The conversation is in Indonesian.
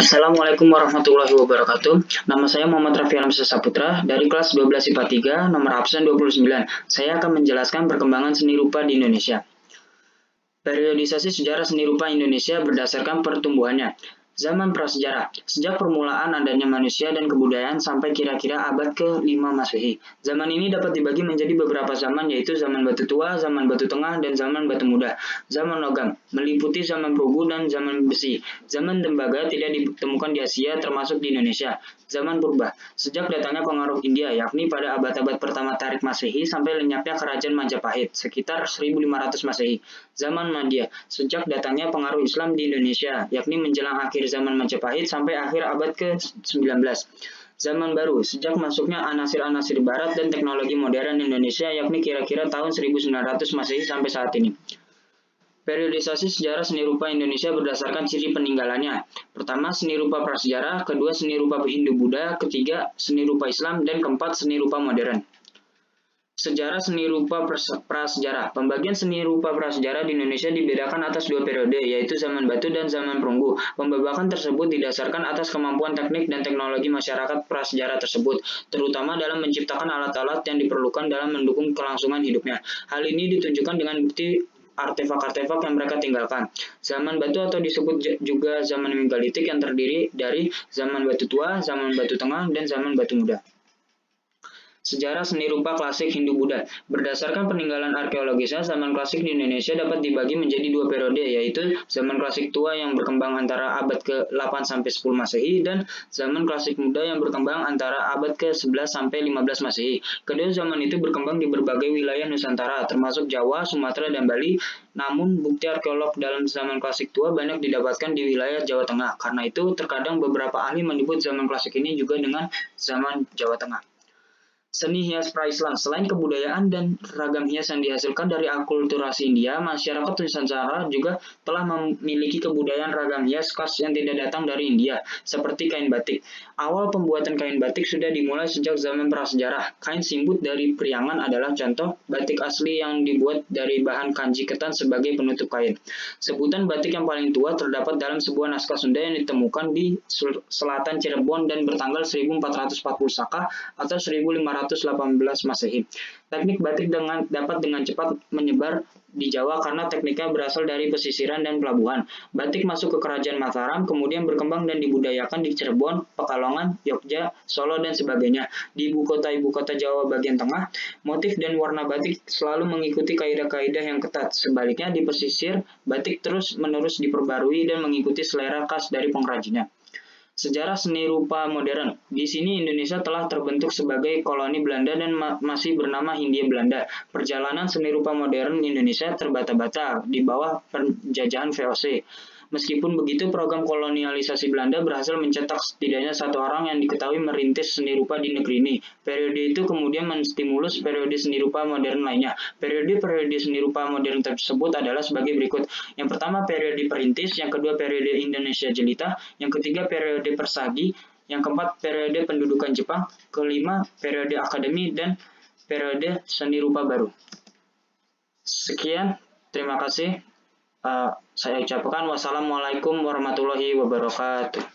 Assalamualaikum warahmatullahi wabarakatuh. Nama saya Muhammad Raffi Alamsyah Saputra dari kelas 12 IPA 3, nomor absen 29. Saya akan menjelaskan perkembangan seni rupa di Indonesia. Periodisasi sejarah seni rupa Indonesia berdasarkan pertumbuhannya. Zaman prasejarah, sejak permulaan adanya manusia dan kebudayaan sampai kira-kira abad ke-5 Masehi. Zaman ini dapat dibagi menjadi beberapa zaman, yaitu zaman batu tua, zaman batu tengah, dan zaman batu muda. Zaman logam, meliputi zaman perunggu dan zaman besi. Zaman tembaga tidak ditemukan di Asia, termasuk di Indonesia. Zaman purba, sejak datangnya pengaruh India, yakni pada abad-abad pertama Tarik Masehi sampai lenyapnya kerajaan Majapahit, sekitar 1500 Masehi. Zaman Madya, sejak datangnya pengaruh Islam di Indonesia, yakni menjelang akhir zaman Majapahit sampai akhir abad ke-19. Zaman baru, sejak masuknya anasir-anasir barat dan teknologi modern Indonesia, yakni kira-kira tahun 1900 Masehi sampai saat ini. Periodisasi sejarah seni rupa Indonesia berdasarkan ciri peninggalannya. Pertama, seni rupa prasejarah, kedua, seni rupa Hindu-Buddha, ketiga, seni rupa Islam, dan keempat, seni rupa modern. Sejarah seni rupa prasejarah. Pembagian seni rupa prasejarah di Indonesia dibedakan atas dua periode, yaitu zaman batu dan zaman perunggu. Pembabakan tersebut didasarkan atas kemampuan teknik dan teknologi masyarakat prasejarah tersebut, terutama dalam menciptakan alat-alat yang diperlukan dalam mendukung kelangsungan hidupnya. Hal ini ditunjukkan dengan bukti artefak-artefak yang mereka tinggalkan. Zaman batu atau disebut juga zaman megalitik yang terdiri dari zaman batu tua, zaman batu tengah, dan zaman batu muda. Sejarah seni rupa klasik Hindu-Buddha. Berdasarkan peninggalan arkeologisnya, zaman klasik di Indonesia dapat dibagi menjadi dua periode, yaitu zaman klasik tua yang berkembang antara abad ke-8 sampai 10 Masehi dan zaman klasik muda yang berkembang antara abad ke-11 sampai 15 Masehi. Kedua zaman itu berkembang di berbagai wilayah Nusantara, termasuk Jawa, Sumatera, dan Bali. Namun, bukti arkeolog dalam zaman klasik tua banyak didapatkan di wilayah Jawa Tengah. Karena itu, terkadang beberapa ahli menyebut zaman klasik ini juga dengan zaman Jawa Tengah. Seni hias pra-Islam. Selain kebudayaan dan ragam hias yang dihasilkan dari akulturasi India, masyarakat Nusantara juga telah memiliki kebudayaan ragam hias khas yang tidak datang dari India, seperti kain batik. Awal pembuatan kain batik sudah dimulai sejak zaman prasejarah. Kain simbut dari Priangan adalah contoh batik asli yang dibuat dari bahan kanji ketan sebagai penutup kain. Sebutan batik yang paling tua terdapat dalam sebuah naskah Sunda yang ditemukan di selatan Cirebon dan bertanggal 1440 Saka atau 1518 Masehi. Teknik batik dapat dengan cepat menyebar di Jawa karena tekniknya berasal dari pesisiran dan pelabuhan. Batik masuk ke Kerajaan Mataram, kemudian berkembang dan dibudayakan di Cirebon, Pekalongan, Yogyakarta, Solo, dan sebagainya. Di ibu kota Jawa bagian tengah, motif dan warna batik selalu mengikuti kaidah-kaidah yang ketat. Sebaliknya, di pesisir, batik terus-menerus diperbarui dan mengikuti selera khas dari pengrajinnya. Sejarah seni rupa modern. Di sini Indonesia telah terbentuk sebagai koloni Belanda dan masih bernama Hindia Belanda. Perjalanan seni rupa modern Indonesia terbata-bata di bawah penjajahan VOC. Meskipun begitu, program kolonialisasi Belanda berhasil mencetak setidaknya satu orang yang diketahui merintis seni rupa di negeri ini. Periode itu kemudian menstimulus periode seni rupa modern lainnya. Periode seni rupa modern tersebut adalah sebagai berikut. Yang pertama, periode perintis. Yang kedua, periode Indonesia Jelita. Yang ketiga, periode persagi. Yang keempat, periode pendudukan Jepang. Kelima, periode akademi. Dan periode seni rupa baru. Sekian, terima kasih. Saya ucapkan wassalamualaikum warahmatullahi wabarakatuh.